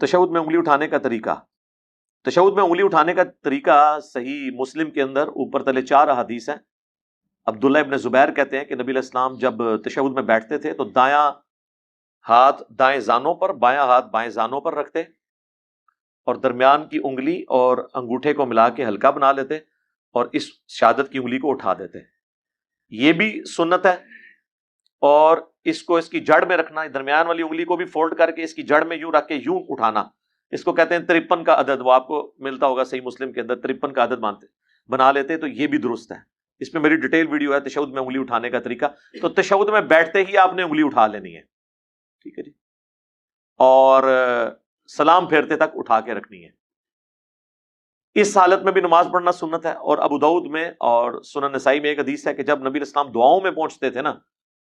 تشہد میں انگلی اٹھانے کا طریقہ. تشہد میں انگلی اٹھانے کا طریقہ صحیح مسلم کے اندر اوپر تلے 4 احادیث ہیں. عبداللہ ابن زبیر کہتے ہیں کہ نبی علیہ السلام جب تشہد میں بیٹھتے تھے تو دایاں ہاتھ دائیں زانوں پر، بایاں ہاتھ بائیں زانوں پر رکھتے اور درمیان کی انگلی اور انگوٹھے کو ملا کے ہلکا بنا لیتے اور اس شہادت کی انگلی کو اٹھا دیتے. یہ بھی سنت ہے. اور اس کو اس کی جڑ میں رکھنا، درمیان والی انگلی کو بھی فولڈ کر کے اس کی جڑ میں یوں رکھ کے یوں اٹھانا، اس کو کہتے ہیں 53 کا عدد. وہ آپ کو ملتا ہوگا صحیح مسلم کے اندر 53 کا عدد بنا لیتے. تو یہ بھی درست ہے. اس میں میری ڈیٹیل ویڈیو ہے تشہد میں انگلی اٹھانے کا طریقہ. تو تشہد میں بیٹھتے ہی آپ نے انگلی اٹھا لینی ہے، ٹھیک ہے جی، اور سلام پھیرتے تک اٹھا کے رکھنی ہے. اس حالت میں بھی نماز پڑھنا سنت ہے. اور ابو داؤد میں اور سنن نسائی میں ایک حدیث ہے کہ جب نبی علیہ السلام دعاؤں میں پہنچتے تھے نا،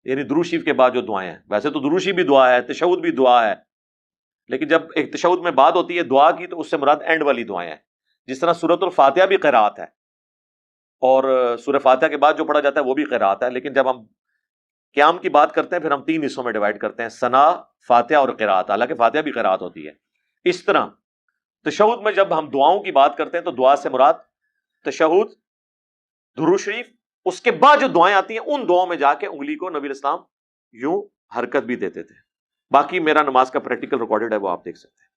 یعنی درود شریف کے بعد جو دعائیں ہیں، ویسے تو درود شریف بھی دعا ہے، تشہد بھی دعا ہے، لیکن جب ایک تشہد میں بات ہوتی ہے دعا کی تو اس سے مراد اینڈ والی دعائیں ہیں. جس طرح سورۃ الفاتحہ بھی قرات ہے اور سورہ فاتحہ کے بعد جو پڑھا جاتا ہے وہ بھی قرات ہے، لیکن جب ہم قیام کی بات کرتے ہیں پھر ہم 3 حصوں میں ڈیوائڈ کرتے ہیں، ثنا، فاتحہ اور قرات. حالانکہ فاتحہ بھی قرات ہوتی ہے. اس طرح تشہد میں جب ہم دعاؤں کی بات کرتے ہیں تو دعا سے مراد تشہد، درود شریف، اس کے بعد جو دعائیں آتی ہیں ان دعاؤں میں جا کے انگلی کو نبی علیہ السلام یوں حرکت بھی دیتے تھے. باقی میرا نماز کا پریکٹیکل ریکارڈڈ ہے، وہ آپ دیکھ سکتے ہیں.